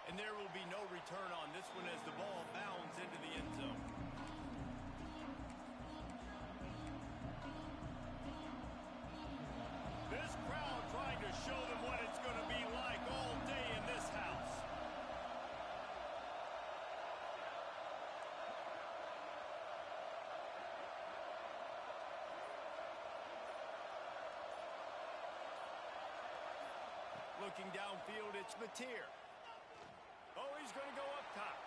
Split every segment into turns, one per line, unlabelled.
And there will be no return on this one as the ball bounds into the end zone. This crowd trying to show them what it's going to be like all day in this house. Looking downfield, it's Mateer. Oh, he's going to go up top.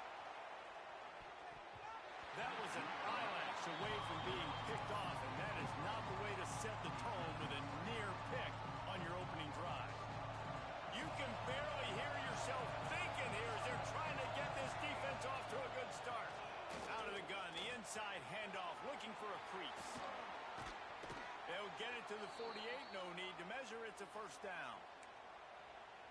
That was an eyelash away from being picked off, and that is not the way to set the tone with a near pick on your opening drive. You can barely hear yourself thinking here as they're trying to get this defense off to a good start. Out of the gun, the inside handoff, looking for a crease. They'll get it to the 48, no need to measure. It's a first down.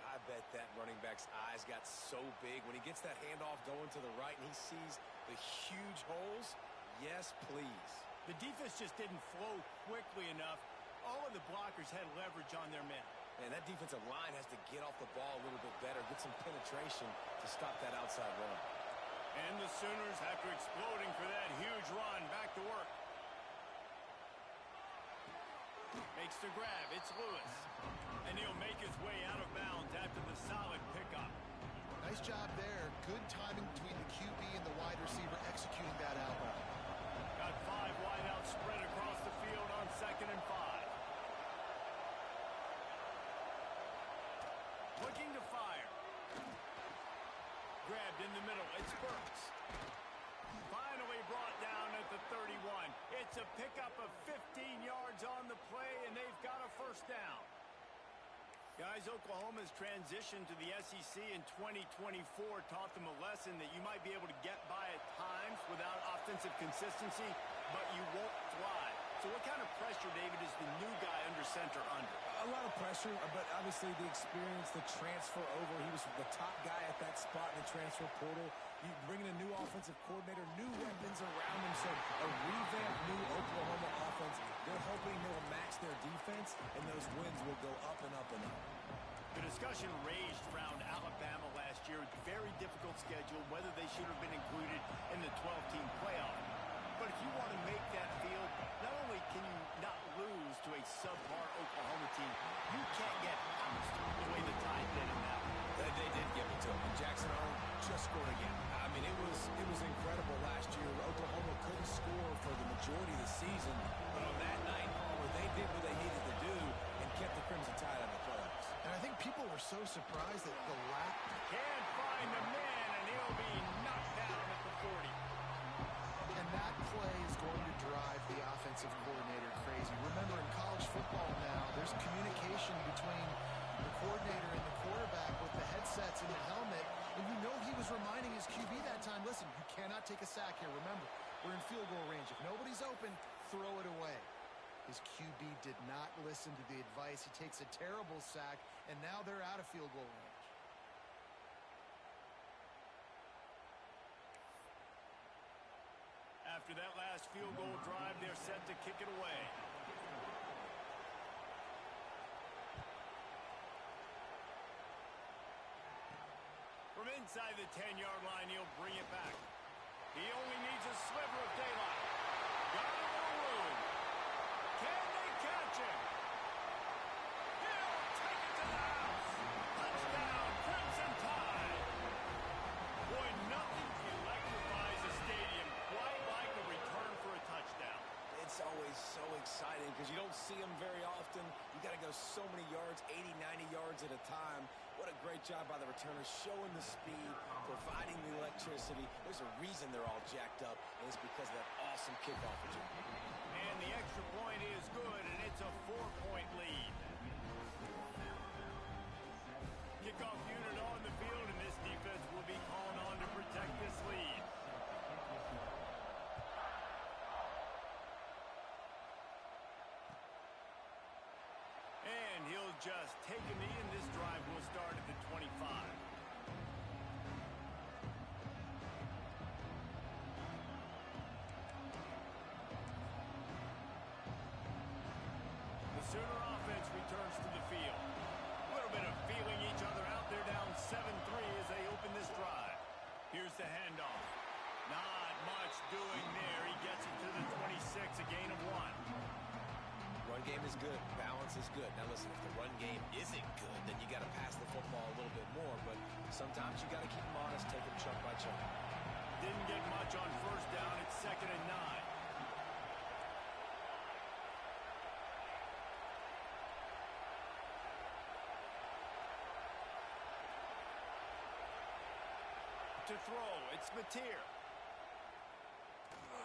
I bet that running back's eyes got so big when he gets that handoff going to the right and he sees the huge holes. Yes, please.
The defense just didn't flow quickly enough. All of the blockers had leverage on their men.
And that defensive line has to get off the ball a little bit better, get some penetration to stop that outside run.
And the Sooners, after exploding for that huge run, back to work. Makes the grab. It's Lewis. And he'll make his way out of bounds after the solid pickup.
Nice job there. Good timing between the QB and the wide receiver executing that out route.
Got 5 wideouts spread across the field on 2nd and 5. Looking to fire. Grabbed in the middle. It's Burks. Finally brought down at the 31. It's a pickup of 15 yards on the play, and they've got a first down. Guys, Oklahoma's transition to the SEC in 2024 taught them a lesson that you might be able to get by at times without offensive consistency, but you won't thrive. So what kind of pressure, David, is the new guy under center under?
A lot of pressure, but obviously the experience, the transfer over. He was the top guy at that spot in the transfer portal. You bring in a new offensive coordinator, new weapons around him, so a revamped new Oklahoma offense. They're hoping they'll match their defense, and those wins will go up and up and up.
The discussion raged around Alabama last year. Very difficult schedule, whether they should have been included in the 12-team playoff. But if you want to make that field, not only can you not lose to a subpar Oklahoma team, you can't get housed the way the Tide did in that one.
They did give it to him. Jackson Arnold just scored again. I mean, it was incredible last year. Oklahoma couldn't score for the majority of the season, but on that night, they did what they needed to do and kept the Crimson Tide out of the playoffs.
And I think people were so surprised that the lack...
Can't find the man, and he'll be knocked down at the 40.
And that play is going to drive the offensive coordinator crazy. Remember, in college football now, there's communication between the coordinator and the quarterback with the headsets and the helmet. And you know he was reminding his QB that time, listen, you cannot take a sack here. Remember, we're in field goal range. If nobody's open, throw it away. His QB did not listen to the advice. He takes a terrible sack, and now they're out of field goal range.
After that last field goal drive, they're set to kick it away. From inside the 10-yard line, he'll bring it back. He only needs a sliver of daylight. Got a little room. Can they catch him? He'll take it to the house. Touchdown, Crimson Tide. Boy, nothing electrifies a stadium quite like a return for a touchdown.
It's always so exciting because you don't see them very often. You got to go so many yards, 80, 90 yards at a time. What a great job by the returners, showing the speed, providing the electricity. There's a reason they're all jacked up, and it's because of that awesome kickoff return.
And the extra point is good, and it's a 4-point lead. Kickoff unit on the field, and this defense will be called on to protect this lead. And he'll just take a knee, and this drive will start at the 25. The Sooner offense returns to the field. A little bit of feeling each other out. They're down 7-3 as they open this
game is good. Balance is good. Now, listen, if the run game isn't good, then you got to pass the football a little bit more. But sometimes you got to keep them honest, take them chunk by chunk.
Didn't get much on first down. It's 2nd and 9. To throw, it's Mateer.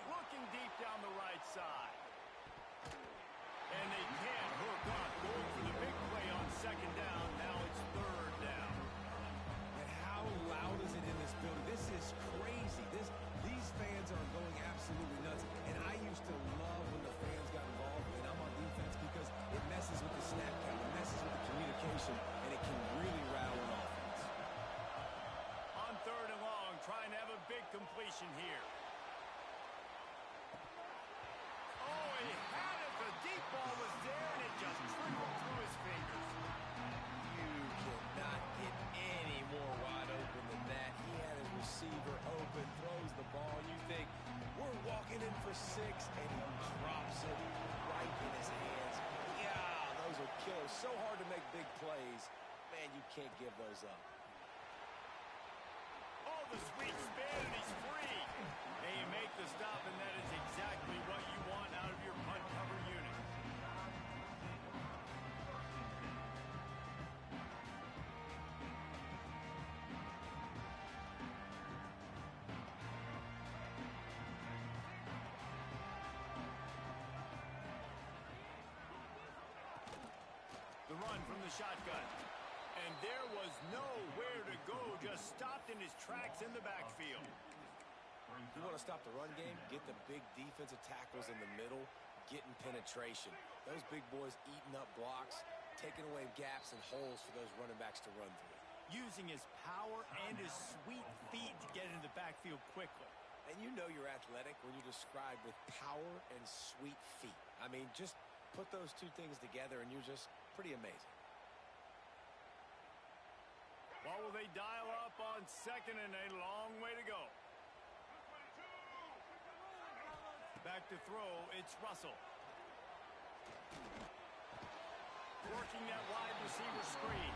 Looking deep down the right side. And they can't hook up. Going for the big play on 2nd down. Now it's 3rd down.
And how loud is it in this building? This is crazy. These fans are going absolutely nuts. And I used to love when the fans got involved, and I'm on defense, because it messes with the snap count. It messes with the communication, and it can really rattle an offense.
On 3rd and long, trying to have a big completion here. Oh, he had it. The deep ball was there, and it just trickled through his fingers.
You cannot get any more wide open than that. He had his receiver open, throws the ball. You think, we're walking in for 6, and he drops it right in his hands. Yeah, those are killers. So hard to make big plays. Man, you can't give those up.
Oh, the sweet spin, and he's free. And you make the stop, and that is exactly what you want out of your punt cover unit. The run from the shotgun. And there was nowhere to go, just stopped in his tracks in the backfield.
You want to stop the run game? Get the big defensive tackles in the middle, getting penetration. Those big boys eating up blocks, taking away gaps and holes for those running backs to run through.
Using his power and his sweet feet to get into the backfield quickly.
And you know you're athletic when you're described with power and sweet feet. I mean, just put those two things together and you're just pretty amazing.
What will they dial up on 2nd and a long way to go? Back to throw, it's Russell. Working that wide receiver screen.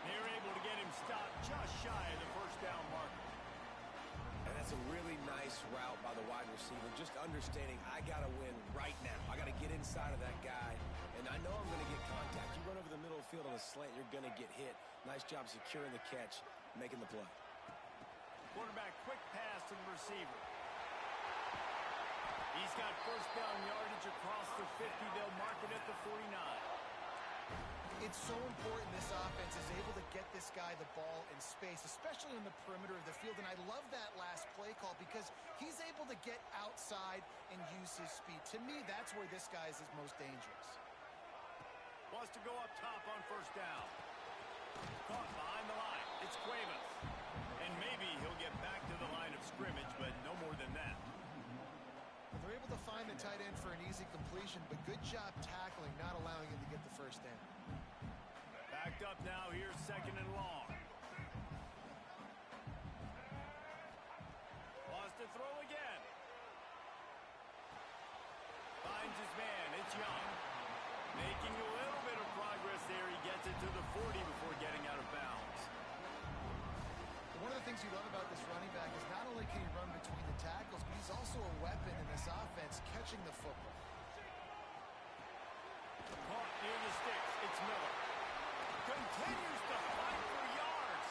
They're able to get him stopped just shy of the 1st down marker.
And that's a really nice route by the wide receiver. Just understanding I got to win right now. I got to get inside of that guy. And I know I'm going to get contact. You run over the middle of the field on a slant, you're going to get hit. Nice job securing the catch, making the play.
Quarterback quick pass to the receiver. He's got 1st down yardage across the 50. They'll mark it at the 49.
It's so important this offense is able to get this guy the ball in space, especially in the perimeter of the field. And I love that last play call because he's able to get outside and use his speed. To me, that's where this guy is his most dangerous.
Wants to go up top on 1st down. Caught behind the line. It's Cuevas. And maybe he'll get back to the line of scrimmage, but no more than that.
They're able to find the tight end for an easy completion, but good job tackling, not allowing him to get the 1st down.
Backed up now, here's 2nd and long. Wants to throw again. Finds his man, it's Young. Making a little bit of progress there. He gets it to the 40 before getting out of bounds.
One of the things you love about this running back is not only can he run between the tackles, but he's also a weapon in this offense, catching the football.
Caught near the sticks, it's Miller. Continues to fight for yards.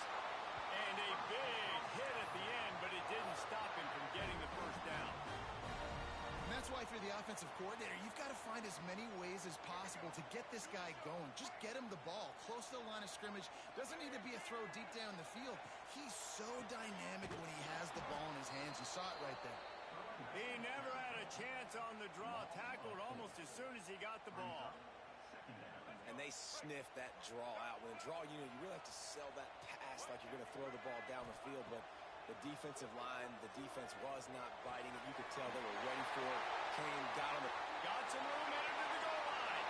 And a big hit at the end, but it didn't stop him from getting the 1st down.
And that's why if you're the offensive coordinator, you've got to find as many ways as possible to get this guy going. Just get him the ball close to the line of scrimmage. Doesn't need to be a throw deep down the field. He's so dynamic when he has the ball in his hands. You saw it right there.
He never had a chance on the draw. Tackled almost as soon as he got the ball.
And they sniff that draw out. When a draw unit, you really have to sell that pass like you're going to throw the ball down the field. But the defensive line, the defense was not biting it. You could tell they were ready for it. Came, got him.
Got some room headed to the goal line.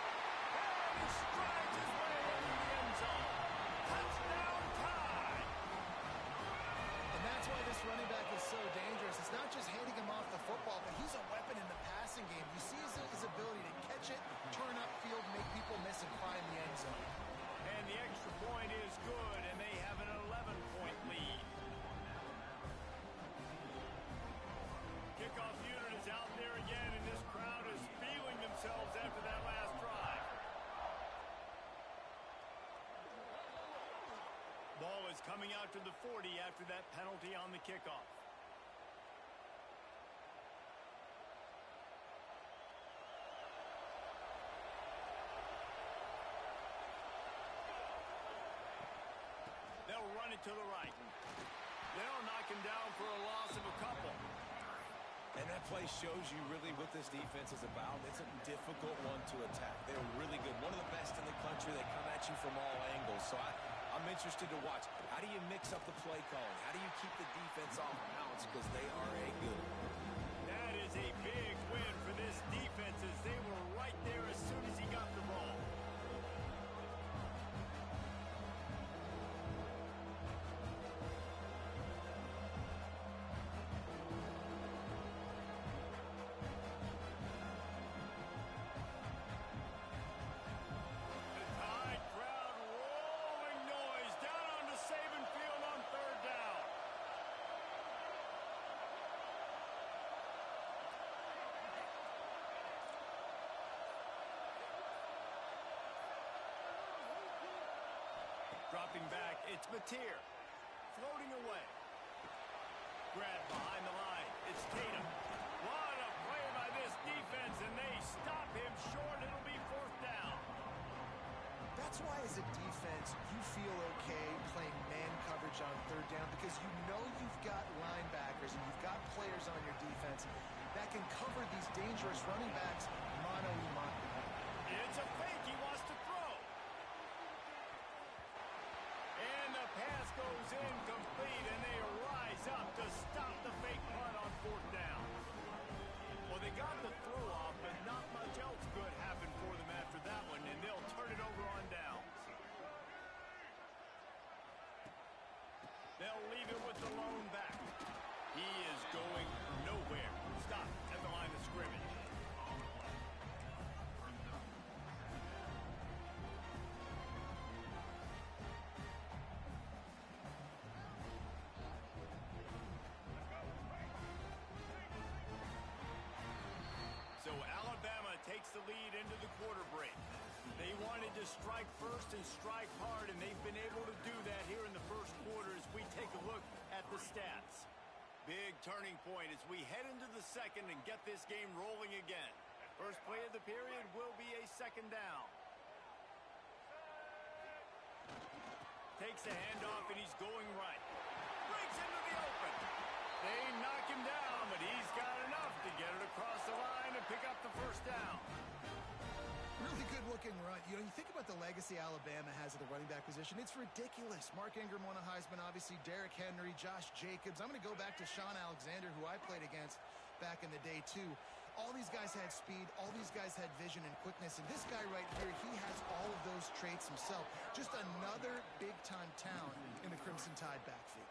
And he strides his way into the end zone. Touchdown tie.
And that's why this running back is so dangerous. It's not just handing him off the football, but he's a weapon in the passing passing game. You see his ability to catch it, turn upfield, make people miss, and find the end zone.
And the extra point is good, and they have an 11-point lead. Kickoff unit is out there again, and this crowd is feeling themselves after that last drive. Ball is coming out to the 40 after that penalty on the kickoff. They'll run it to the right. They'll knock him down for a loss of a couple.
And that play shows you really what this defense is about. It's a difficult one to attack. They're really good. One of the best in the country. They come at you from all angles. So I'm interested to watch. How do you mix up the play calling? How do you keep the defense off balance? Because they are a good one.
That is a big win for this defense as they were right there as soon as he got the ball. Dropping back, it's Mateer. Floating away. Grab behind the line. It's Tatum. What a play by this defense, and they stop him short. It'll be fourth down.
That's why as a defense, you feel okay playing man coverage on third down because you know you've got linebackers and you've got players on your defense that can cover these dangerous running backs mano-a-mano.
It's a fake. He wants to throw. And the pass goes incomplete, and they rise up to stop the fake punt on fourth down. Well, they got the throw off, but not much else good happened for them after that one, and they'll turn it over on downs. They'll leave it with the lone back. He is going nowhere. Stop at the line of scrimmage. So Alabama takes the lead into the quarter break. They wanted to strike first and strike hard, and they've been able to do that here in the first quarter as we take a look at the stats. Big turning point as we head into the second and get this game rolling again. First play of the period will be a second down. Takes a handoff, and he's going right. Breaks into the open. They knock him down, but he's got enough to get it across the line and pick up the first down.
Really good-looking run. You know, you think about the legacy Alabama has at the running back position. It's ridiculous. Mark Ingram won a Heisman, obviously. Derrick Henry, Josh Jacobs. I'm going to go back to Sean Alexander, who I played against back in the day, too. All these guys had speed. All these guys had vision and quickness. And this guy right here, he has all of those traits himself. Just another big-time talent in the Crimson Tide backfield.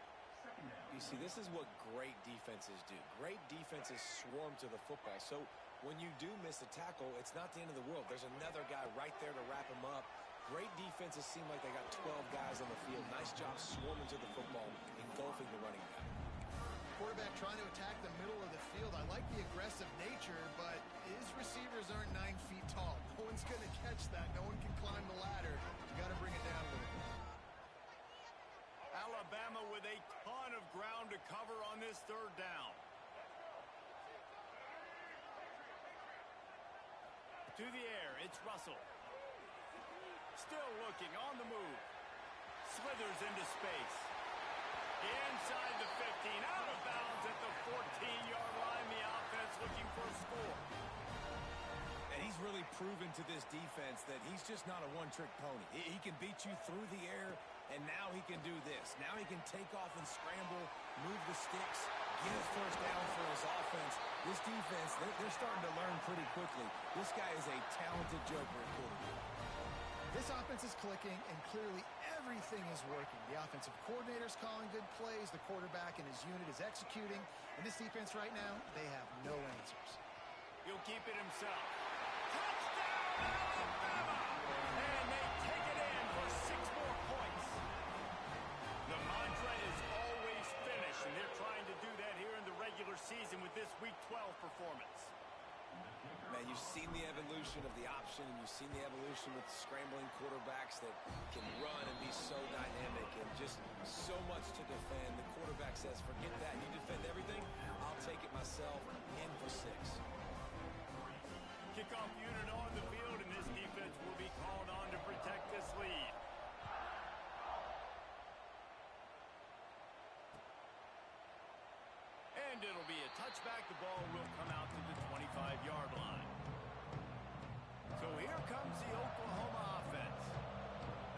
You see, this is what great defenses do. Great defenses swarm to the football. So when you do miss a tackle, it's not the end of the world. There's another guy right there to wrap him up. Great defenses seem like they got 12 guys on the field. Nice job swarming to the football, engulfing the running back.
Quarterback trying to attack the middle of the field. I like the aggressive nature, but his receivers aren't 9 feet tall. No one's going to catch that. No one can climb the ladder. You got to bring it down a little bit.
Alabama with a ton of ground to cover on this third down. To the air, it's Russell. Still looking, on the move. Slithers into space. Inside the 15, out of bounds at the 14-yard line. The offense looking for a score.
And he's really proven to this defense that he's just not a one-trick pony. He can beat you through the air, and now he can do this. Now he can take off and scramble, move the sticks, get his first down for his offense. This defense, they're starting to learn pretty quickly. This guy is a talented joker at quarterback.
This offense is clicking, and clearly everything is working. The offensive coordinator's calling good plays. The quarterback and his unit is executing. And this defense right now, they have no answers.
He'll keep it himself. Touchdown, Alabama! And they take it in for 6 more points. The mantra is always finish, and they're trying to do that here in the regular season with this Week 12 performance.
Man, you've seen the evolution of the option, and you've seen the evolution with scrambling quarterbacks that can run and be so dynamic and just so much to defend. The quarterback says, forget that. You defend everything, I'll take it myself. In for 6.
Kickoff unit on the field, and this defense will be called on to protect this lead. And it'll be a touchback. The ball will come out to the 25-yard line. So here comes the Oklahoma offense.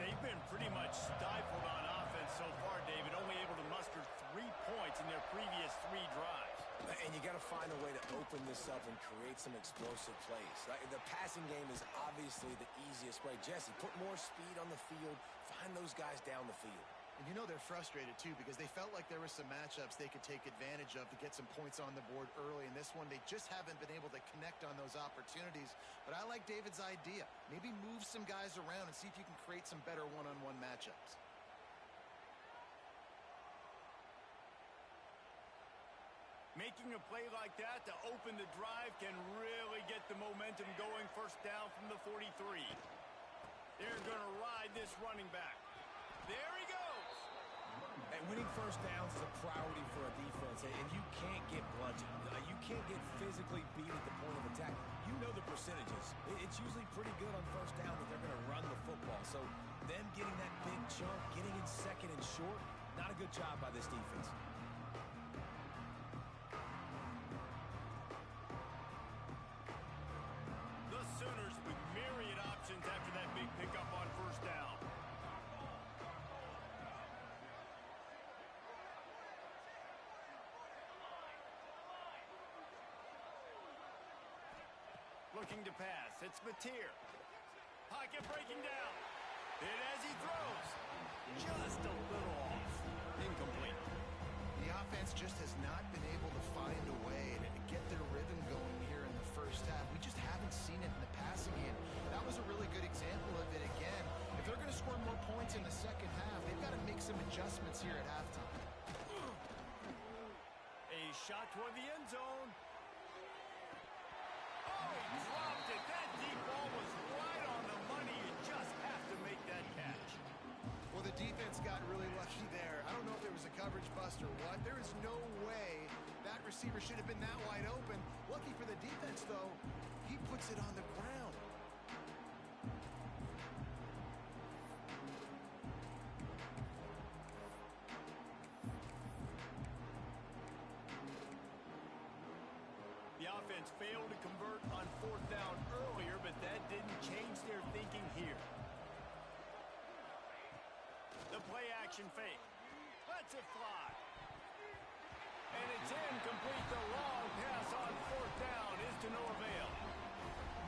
They've been pretty much stifled on offense so far, David, only able to muster 3 points in their previous 3 drives.
And you got to find a way to open this up and create some explosive plays. The passing game is obviously the easiest way. Jesse, put more speed on the field. Find those guys down the field.
And you know they're frustrated, too, because they felt like there were some matchups they could take advantage of to get some points on the board early. In this one, they just haven't been able to connect on those opportunities. But I like David's idea. Maybe move some guys around and see if you can create some better one-on-one matchups.
Making a play like that to open the drive can really get the momentum going. First down from the 43. They're going to ride this running back. There he goes.
And winning first downs is a priority for a defense, and you can't get bludgeoned. You can't get physically beat at the point of attack. You know the percentages. It's usually pretty good on first down that they're going to run the football. So them getting that big chunk, getting in second and short, not a good job by this defense.
The Sooners with myriad options after that big pickup on first down. Looking to pass. It's Mateer. Pocket breaking down. And as he throws, just a little off. Incomplete.
The offense just has not been able to find a way to get their rhythm going here in the first half. We just haven't seen it in the passing game. That was a really good example of it again. If they're going to score more points in the second half, they've got to make some adjustments here at halftime.
A shot toward the end zone. Oh, he dropped it. That deep ball was right on the money. You just have to make that catch.
Well, the defense got really lucky there. I don't know if there was a coverage bust or what. There is no way that receiver should have been that wide open. Lucky for the defense, though, he puts it on the ground.
The offense failed to convert on fourth down earlier, but that didn't change their thinking here. The play action fake. Lets it fly. And it's incomplete. The long pass on fourth down is to no avail.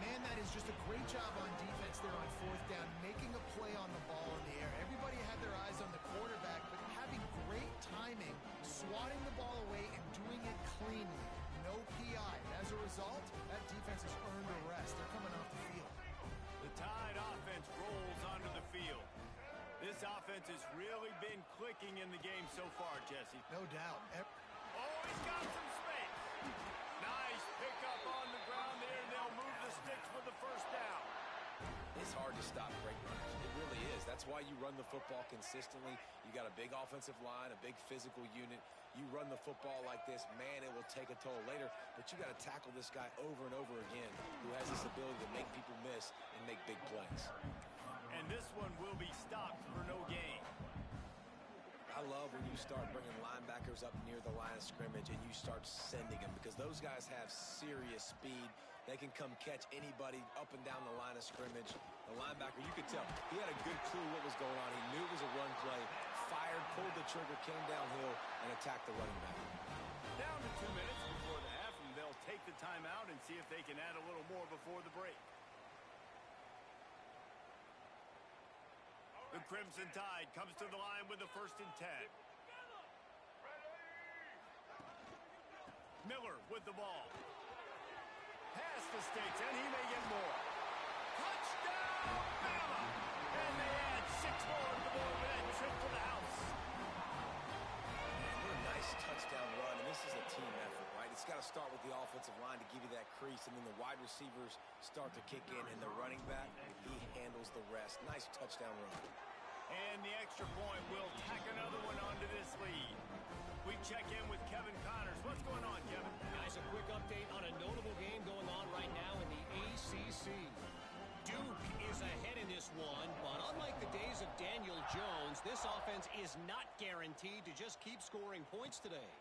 Man, that is just a great job on defense there on fourth down, making a play on the ball in the air. Everybody had their eyes on the quarterback, but having great timing, swatting the ball away and doing it cleanly. No PI. As a result, that defense has earned a rest. They're coming off the field.
The Tide offense rolls onto the field. This offense has really been clicking in the game so far, Jesse.
No doubt.
Oh, he's got some space. Nice pickup on the ground there, and they'll move the sticks for the first down.
It's hard to stop great runners. It really is. That's why you run the football consistently. You got a big offensive line, a big physical unit. You run the football like this, man, it will take a toll later. But you got to tackle this guy over and over again who has this ability to make people miss and make big plays.
And this one will be stopped for no gain.
I love when you start bringing linebackers up near the line of scrimmage and you start sending them because those guys have serious speed. They can come catch anybody up and down the line of scrimmage. The linebacker, you could tell, he had a good clue what was going on. He knew it was a run play, fired, pulled the trigger, came downhill, and attacked the running back.
Down to 2 minutes before the half, and they'll take the timeout and see if they can add a little more before the break. The Crimson Tide comes to the line with the 1st and 10. Miller with the ball. Pass the sticks, and he may get more. Touchdown, Bama! And they add 6 more to the board with that trip to the house.
Man, what a nice touchdown run, and this is a team effort, right? It's got to start with the offensive line to give you that crease, and then the wide receivers start to kick in, and the running back, he handles the rest. Nice touchdown run.
And the extra point will tack another one onto this lead. We check in with Kevin Connors. What's going on, Kevin?
Guys, a quick update on a notable game going on right now in the ACC. Duke is ahead in this one, but unlike the days of Daniel Jones, this offense is not guaranteed to just keep scoring points today.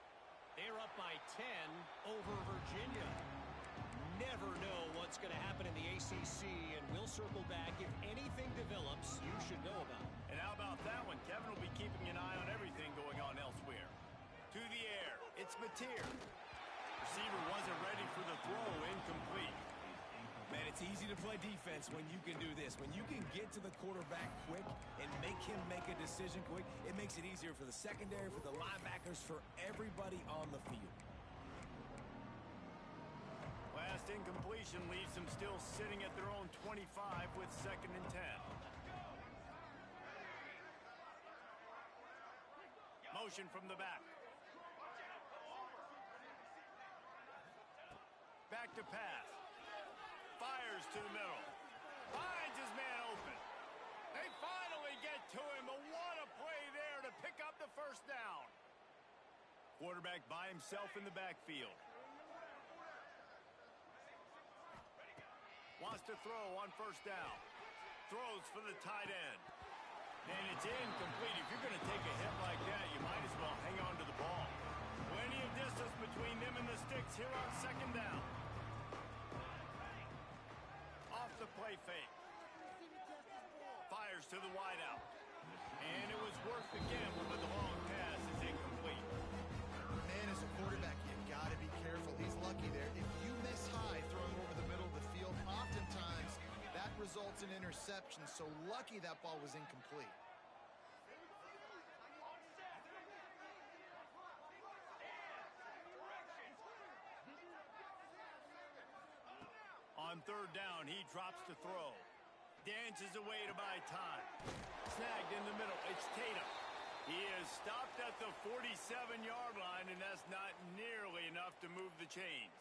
They're up by 10 over Virginia. Never know what's going to happen in the ACC, and we'll circle back if anything develops you should know about.
And how about that one? Kevin will be keeping an eye on everything going on elsewhere. To the air, it's Mateer. Receiver wasn't ready for the throw, incomplete.
Man, it's easy to play defense when you can do this. When you can get to the quarterback quick and make him make a decision quick, it makes it easier for the secondary, for the linebackers, for everybody on the field.
Last incompletion leaves them still sitting at their own 25 with 2nd and 10. Motion from the back. Back to pass. Fires to the middle. Finds his man open. They finally get to him, but what a play there to pick up the first down. Quarterback by himself in the backfield. Wants to throw on 1st down. Throws for the tight end. And it's incomplete. If you're going to take a hit like that, you might as well hang on to the ball. Plenty of distance between them and the sticks here on 2nd down. Off the play fake. Fires to the wideout. And it was worth the gamble, but the long pass is incomplete.
Man, as a quarterback, you got to be careful. He's lucky there. If you miss high throwing over the middle of the field, oftentimes that results in interception. So lucky that ball was incomplete.
On 3rd down, he drops to throw. Dances away to buy time. Snagged in the middle. It's Tatum. He is stopped at the 47-yard line, and that's not nearly enough to move the chains.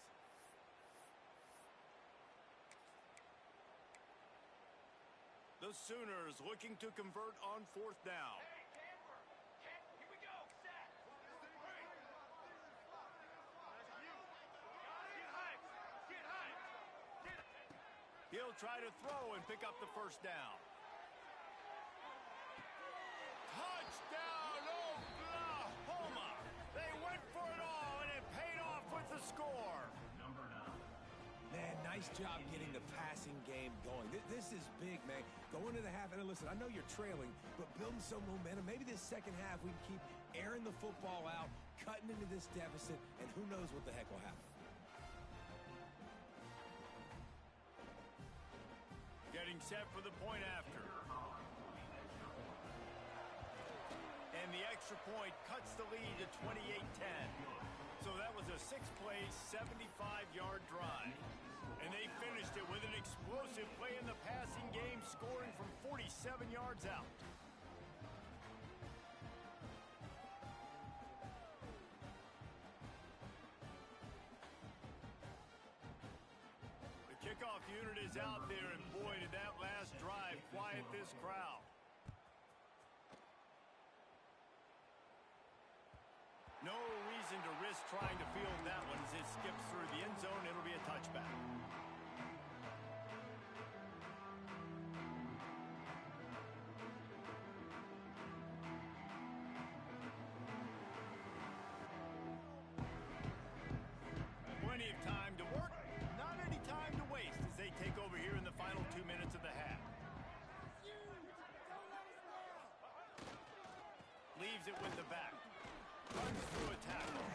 The Sooners looking to convert on 4th down. He'll try to throw and pick up the 1st down. Touchdown, Oklahoma! They went for it all, and it paid off with the score.
Man, nice job getting the passing game going. This is big, man. Going to the half, and listen, I know you're trailing, but building some momentum. Maybe this 2nd half we can keep airing the football out, cutting into this deficit, and who knows what the heck will happen.
Getting set for the point after. And the extra point cuts the lead to 28-10. So that was a 6-play, 75-yard drive. And they finished it with an explosive play in the passing game, scoring from 47 yards out. The kickoff unit is out there, and boy, did that last drive quiet this crowd. No reason to risk trying to field that one as it skips through the end zone. It'll be a touchback. Plenty of time to work, not any time to waste as they take over here in the final 2 minutes of the half. Leaves it with the back. Runs through a tackle.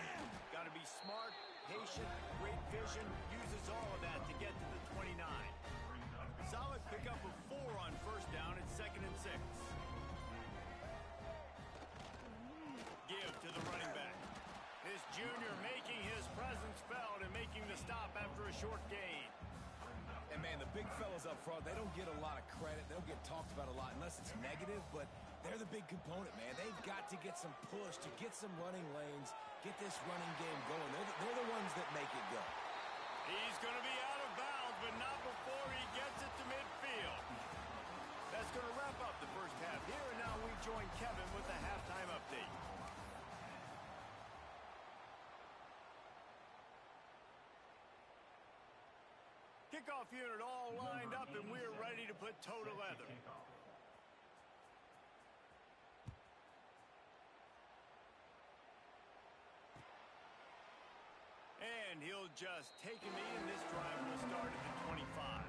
Got to be smart, patient, great vision. Uses all of that to get to the 29. Solid pickup of 4 on 1st down. It's 2nd and 6. Give to the running back. This junior making his presence felt and making the stop after a short gain.
big fellas up front, they don't get a lot of credit. They don't get talked about a lot unless it's negative, but they're the big component, man. They've got to get some push to get some running lanes, get this running game going. They're the ones that make it go.
He's going to be out of bounds, but not before he gets it to midfield. That's going to wrap up the first half here, and now we join Kevin with the halftime update. Kickoff unit all lined up, and we're ready to put toe to leather. And he'll just take a knee, and this drive will start at the 25.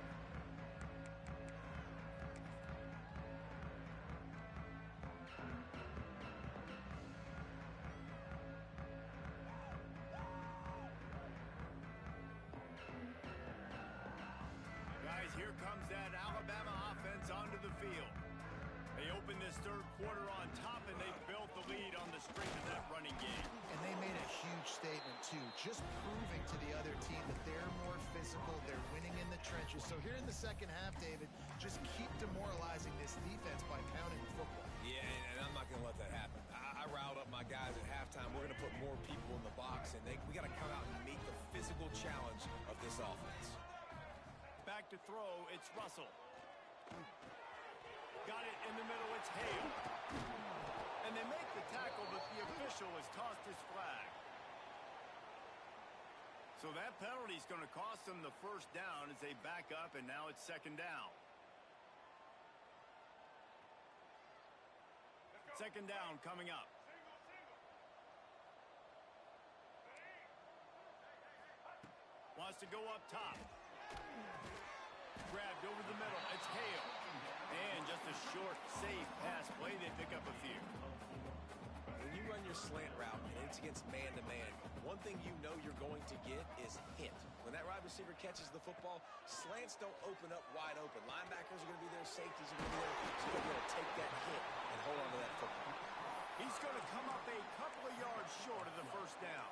Guys, here comes that Alabama offense onto the field. They opened this third quarter on top, and they built the lead on the strength of that running game.
And they made a huge statement, too, just proving to the other team that they're more physical, they're winning in the trenches. So here in the second half, David, just keep demoralizing this defense by pounding the football.
Yeah, and I'm not going to let that happen. I riled up my guys at halftime. We're going to put more people in the box, and we got to come out and meet the physical challenge of this offense.
Back to throw, it's Russell. Got it in the middle, it's Hale. And they make the tackle, but the official has tossed his flag. So that penalty is going to cost them the first down as they back up, and now it's second down. Second down coming up. Wants to go up top. Grabbed over the middle. It's Hale. And just a short, safe pass play. They pick up a few.
When you run your slant route and it's against man-to-man, one thing you know you're going to get is hit. When that wide receiver catches the football, slants don't open up wide open. Linebackers are going to be there. Safeties are going to be there. So you're going to take that hit and hold on to that football.
He's going to come up a couple of yards short of the first down.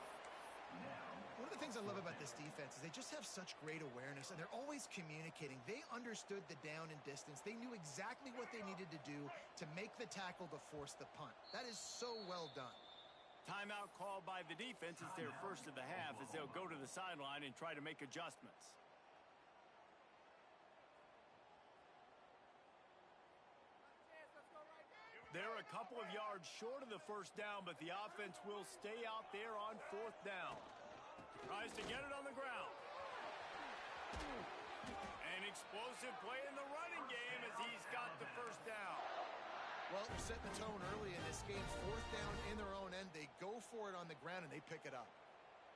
One of the things I love about this defense is they just have such great awareness, and they're always communicating. They understood the down and distance. They knew exactly what they needed to do to make the tackle to force the punt. That is so well done.
Timeout called by the defense. It's their first of the half as they'll go to the sideline and try to make adjustments. They're a couple of yards short of the first down, but the offense will stay out there on fourth down. Tries to get it on the ground. An explosive play in the running game as he's got the first down.
Well, they're setting the tone early in this game. Fourth down in their own end. They go for it on the ground, and they pick it up.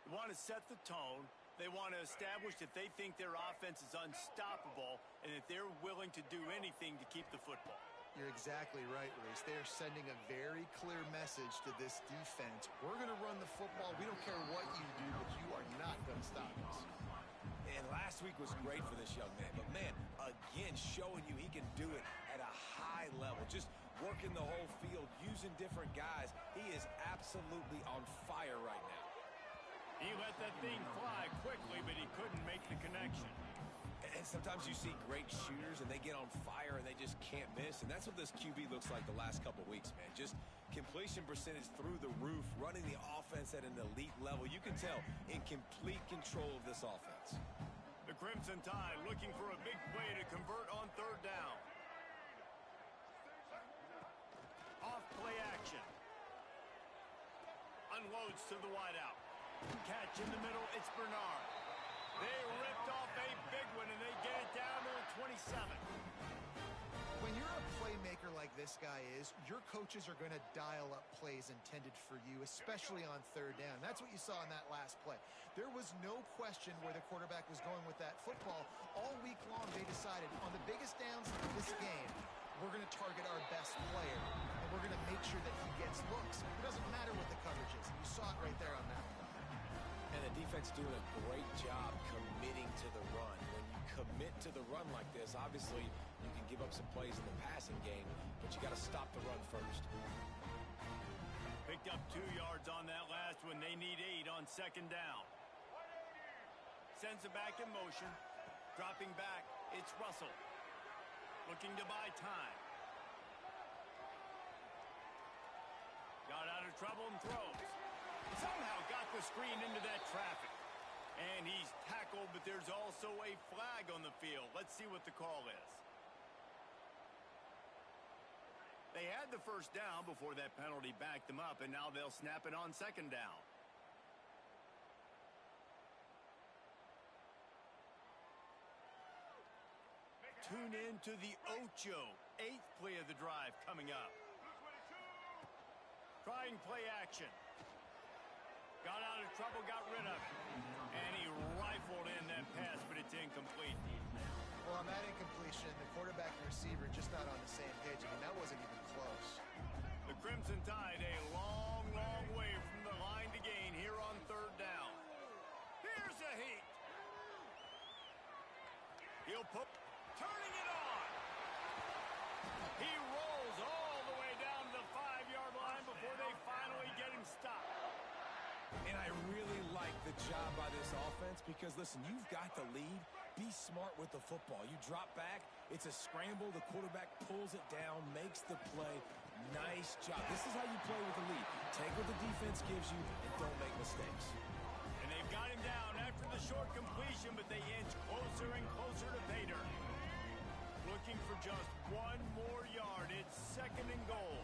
They want to set the tone. They want to establish that they think their offense is unstoppable and that they're willing to do anything to keep the football.
You're exactly right, Reese. They are sending a very clear message to this defense. We're going to run the football. We don't care what you do, but you are not going to stop us.
And last week was great for this young man. But, man, again, showing you he can do it at a high level. Just working the whole field, using different guys. He is absolutely on fire right now.
He let that thing fly quickly, but he couldn't make the connection.
And sometimes you see great shooters, and they get on fire, and they just can't miss. And that's what this QB looks like the last couple weeks, man. Just completion percentage through the roof, running the offense at an elite level. You can tell in complete control of this offense.
The Crimson Tide looking for a big play to convert on third down. Off play action. Unloads to the wideout. Catch in the middle, it's Bernard. They ripped off a big one, and they get it down to the 27.
When you're a playmaker like this guy is, your coaches are going to dial up plays intended for you, especially on third down. That's what you saw in that last play. There was no question where the quarterback was going with that football. All week long, they decided on the biggest downs of this game, we're going to target our best player, and we're going to make sure that he gets looks. It doesn't matter what the coverage is. You saw it right there on that one.
And the defense doing a great job committing to the run. When you commit to the run like this, obviously you can give up some plays in the passing game, but you got to stop the run first.
Picked up 2 yards on that last one. They need 8 on second down. Sends it back in motion. Dropping back, It's Russell. Looking to buy time. Got out of trouble and throws. Somehow got the screen into that traffic. And he's tackled, but there's also a flag on the field. Let's see what the call is. They had the first down before that penalty backed them up, and now they'll snap it on second down. Tune in to the Ocho. 8th play of the drive coming up. Trying play action. Got out of trouble, got rid of it. And he rifled in that pass, but it's incomplete.
Well, on that incompletion, the quarterback and receiver just not on the same page. I mean, that wasn't even close.
The Crimson Tide a long, long way from the line to gain here on third down. Here's a heat. He'll put, turning it on. He rolls all the way down to the 5-yard line before they finally get him stopped.
And I really like the job by this offense because, listen, you've got the lead. Be smart with the football. You drop back, it's a scramble. The quarterback pulls it down, makes the play. Nice job. This is how you play with the lead. Take what the defense gives you and don't make mistakes.
And they've got him down after the short completion, but they inch closer and closer to pay dirt. Looking for just one more yard. It's second and goal.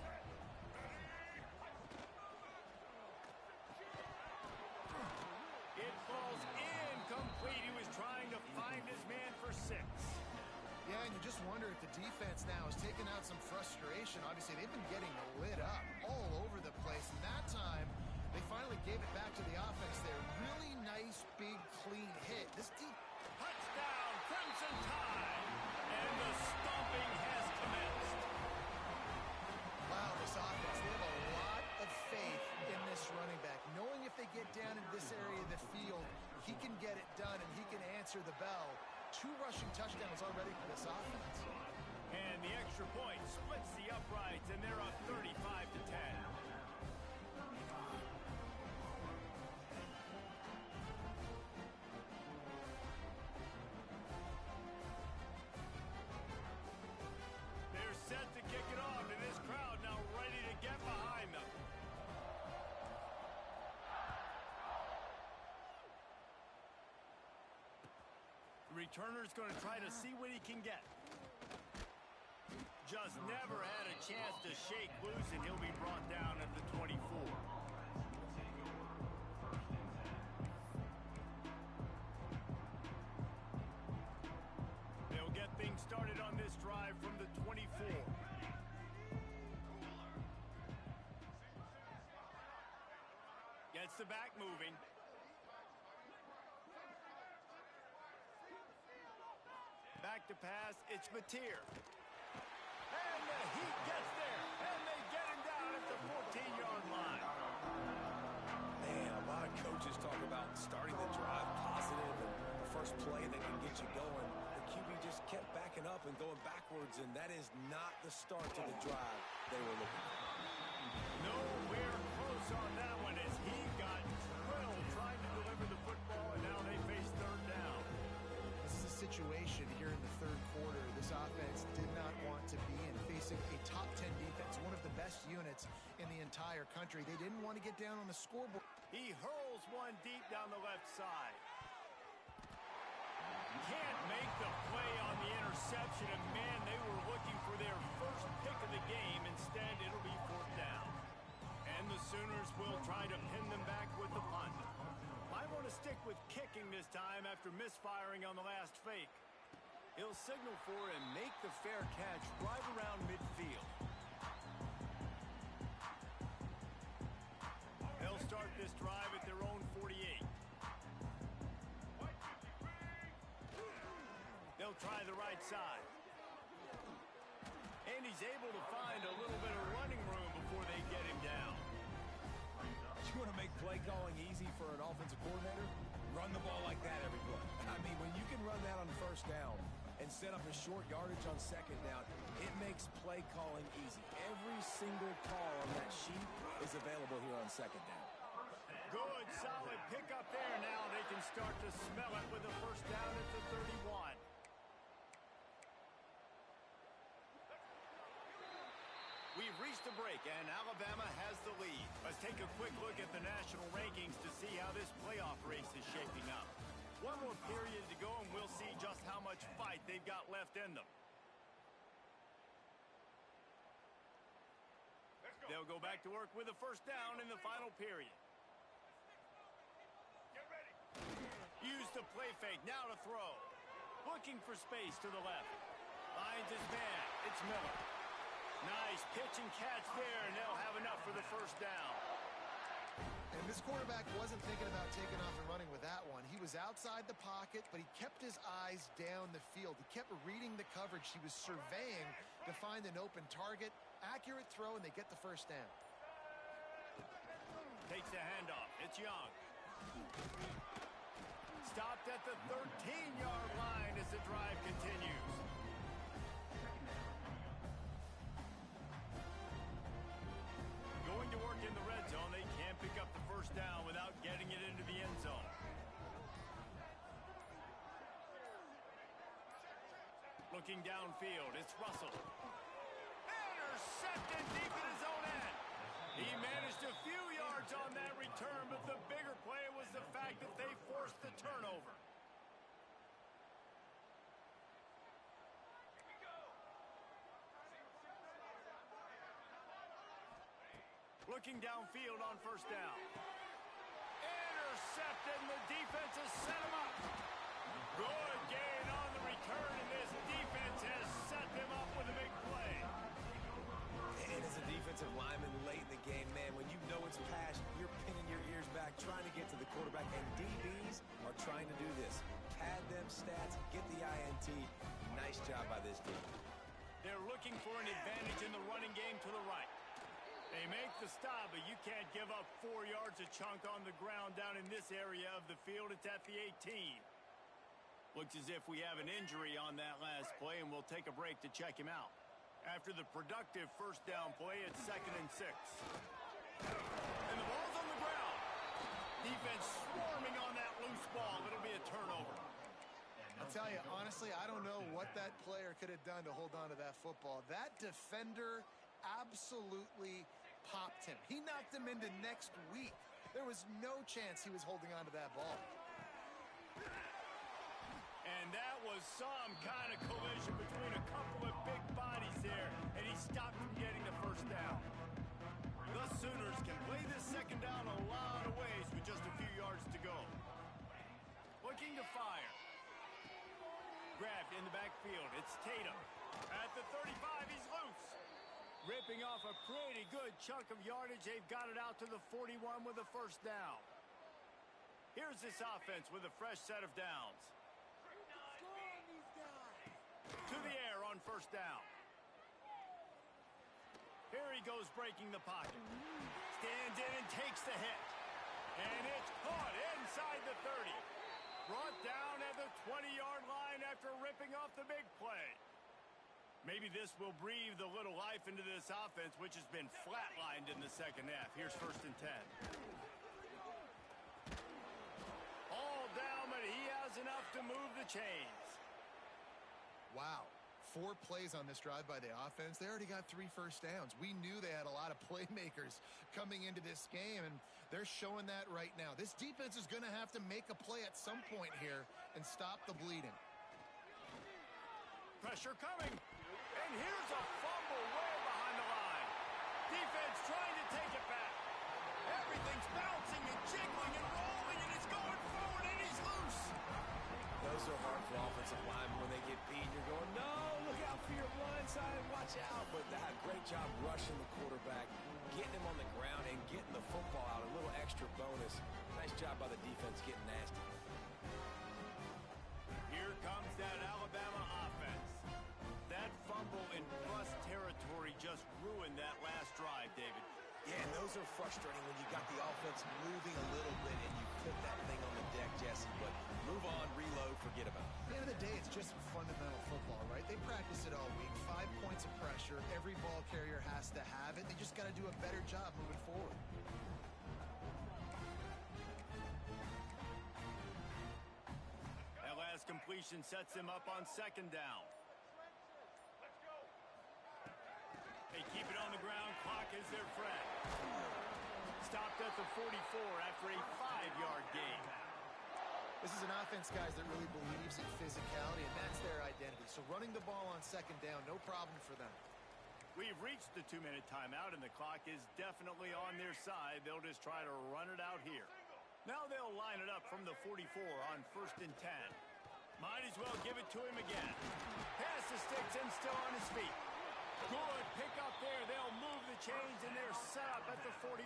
It falls incomplete. He was trying to find his man for 6.
Yeah, and you just wonder if the defense now has taken out some frustration. Obviously, they've been getting lit up all over the place. And that time, they finally gave it back to the offense there. Really nice, big, clean hit. This deep
Touchdown, Crimson Tide. And the stomping has commenced.
Wow, this offense, they have a lot of faith in this running back. Knowing if they get down into this area of the field, he can get it done and he can answer the bell. 2 rushing touchdowns already for this offense.
And the extra point splits the uprights, and they're up 35-10. They're set to kick it off, and this crowd now ready to get behind them. The returner's going to try to see what he can get. Just never had a chance to shake loose, and he'll be brought down at the 24. They'll get things started on this drive from the 24. Gets the back moving. Back to pass, it's Mateer. And the Heat gets there, and they get him down at the 14-yard line.
Man, a lot of coaches talk about starting the drive positive and the first play that can get you going. The QB just kept backing up and going backwards, and that is not the start to the drive they were looking for.
Nowhere close on that one as he got drilled trying to deliver the football, and now they face third down.
This is a situation here in the third quarter this offense did not want to be in, facing a top 10 defense, one of the best units in the entire country. They didn't want to get down on the scoreboard.
He hurls one deep down the left side. Can't make the play on the interception, and man, they were looking for their first pick of the game. Instead, it'll be fourth down. And the Sooners will try to pin them back with the punt. Might want to stick with kicking this time after misfiring on the last fake. He'll signal for and make the fair catch right around midfield. They'll start this drive at their own 48. They'll try the right side. And he's able to find a little bit of running room before they get him down.
You want to make play calling easy for an offensive coordinator? Run the ball like that every play. I mean, when you can run that on first down and set up a short yardage on second down, it makes play calling easy. Every single call on that sheet is available here on second down.
Good, solid pickup there. Now they can start to smell it with a first down at the 31. We've reached a break, and Alabama has the lead. Let's take a quick look at the national rankings to see how this playoff race is shaping up. One more period to go, and we'll see just how much fight they've got left in them. They'll go back to work with a first down in the final period.
Get ready.
Use the play fake, now to throw. Looking for space to the left. Finds his man. It's Miller. Nice pitch and catch there, and they'll have enough for the first down.
And this quarterback wasn't thinking about taking off and running with that one. He was outside the pocket, but he kept his eyes down the field. He kept reading the coverage. He was surveying to find an open target. Accurate throw, and they get the first down.
Takes the handoff. It's Young. Stopped at the 13-yard line as the drive continues. Going to work in the red zone. They can't pick up the first down without getting it into the end zone. Looking downfield, it's Russell. Intercepted deep in his own end. He managed a few yards on that return, but the bigger play was the fact that they forced the turnover. Looking downfield on first down. Intercepted, and the defense has set him up. Good gain on the return, and this defense has set them up with a big play.
And as a defensive lineman late in the game, man, when you know it's pass, you're pinning your ears back, trying to get to the quarterback, and DBs are trying to do this. Pad them stats, get the INT. Nice job by this team.
They're looking for an advantage in the running game to the right. They make the stop, but you can't give up 4 yards a chunk on the ground down in this area of the field. It's at the 18. Looks as if we have an injury on that last play, and we'll take a break to check him out. After the productive first down play, it's 2nd and 6. And the ball's on the ground. Defense swarming on that loose ball. It'll be a turnover.
I'll tell you, honestly, I don't know what that player could have done to hold on to that football. That defender absolutely popped him. He knocked him into next week. There was no chance he was holding on to that ball.
And that was some kind of collision between a couple of big bodies there, and he stopped from getting the first down. The Sooners can play this second down a lot of ways with just a few yards to go. Looking to fire. Grabbed in the backfield. It's Tatum. At the 35, he's loose. Ripping off a pretty good chunk of yardage. They've got it out to the 41 with a first down. Here's this offense with a fresh set of downs. To the air on first down. Here he goes breaking the pocket. Stands in and takes the hit. And it's caught inside the 30. Brought down at the 20-yard line after ripping off the big play. Maybe this will breathe a little life into this offense, which has been flatlined in the second half. Here's 1st and 10. All down, but he has enough to move the chains.
Wow. 4 plays on this drive by the offense. They already got 3 first downs. We knew they had a lot of playmakers coming into this game, and they're showing that right now. This defense is going to have to make a play at some point here and stop the bleeding.
Pressure coming. And here's a fumble way behind the line. Defense trying to take it back. Everything's bouncing and jiggling and rolling, and it's going forward, and he's loose.
Those are hard for offensive linemen when they get beat. You're going, no, look out for your blind side, watch out. But they had a great job rushing the quarterback, getting him on the ground, and getting the football out. A little extra bonus. Nice job by the defense getting nasty.
Here comes that Alabama offense. That fumble in bust territory just ruined that last drive, David.
Yeah, and those are frustrating when you got the offense moving a little bit and you put that thing on the deck, Jesse. But move on, reload, forget about it.
At the end of the day, it's just fundamental football, right? They practice it all week. 5 points of pressure. Every ball carrier has to have it. They just got to do a better job moving forward.
That last completion sets him up on 2nd down. They keep it on the ground. clock is their friend. Stopped at the 44 after a 5-yard gain.
This is an offense, guys, that really believes in physicality, and that's their identity. So running the ball on second down, no problem for them.
We've reached the 2-minute timeout, and the clock is definitely on their side. They'll just try to run it out here. Now they'll line it up from the 44 on 1st and 10. Might as well give it to him again. Pass the sticks and still on his feet. Good pick up there. They'll move the chains, and they're set up at the 41.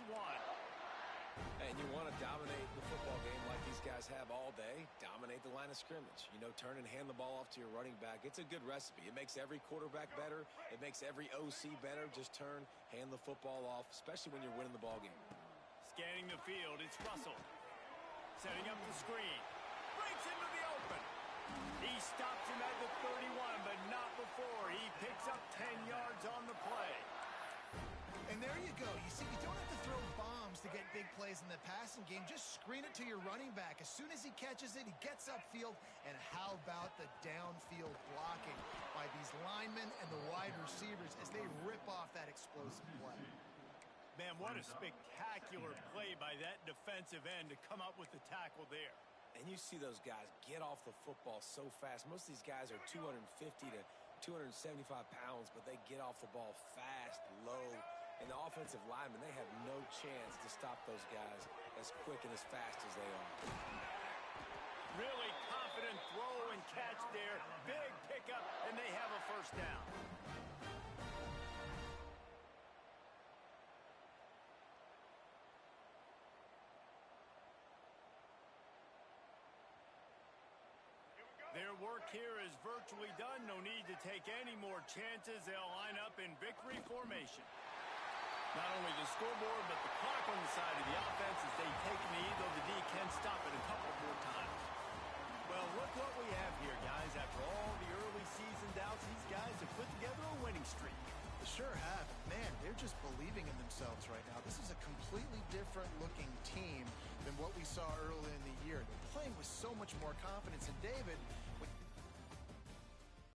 And you want to dominate the football game like these guys have all day, dominate the line of scrimmage. You know, turn and hand the ball off to your running back. It's a good recipe. It makes every quarterback better. It makes every OC better. Just turn, hand the football off, especially when you're winning the ball game.
Scanning the field, it's Russell. Setting up the screen. Breaks into the open. He stops him at the 31, but not before. He picks up 10 yards on the play.
And there you go. You see, you don't have to throw bombs to get big plays in the passing game. Just screen it to your running back. As soon as he catches it, he gets upfield. And how about the downfield blocking by these linemen and the wide receivers as they rip off that explosive play?
Man, what a spectacular play by that defensive end to come up with the tackle there.
And you see those guys get off the football so fast. Most of these guys are 250 to 275 pounds, but they get off the ball fast, low. And the offensive linemen, they have no chance to stop those guys as quick and as fast as they are.
Really confident throw and catch there. Big pickup, and they have a first down. Their work here is virtually done. No need to take any more chances. They'll line up in victory formation. Not only the scoreboard, but the clock on the side of the offense as they take the lead, though the D can stop it a couple more times. Well, look what we have here, guys. After all the early season doubts, these guys have put together a winning streak.
They sure have. Man, they're just believing in themselves right now. This is a completely different looking team than what we saw early in the year. They're playing with so much more confidence. And David,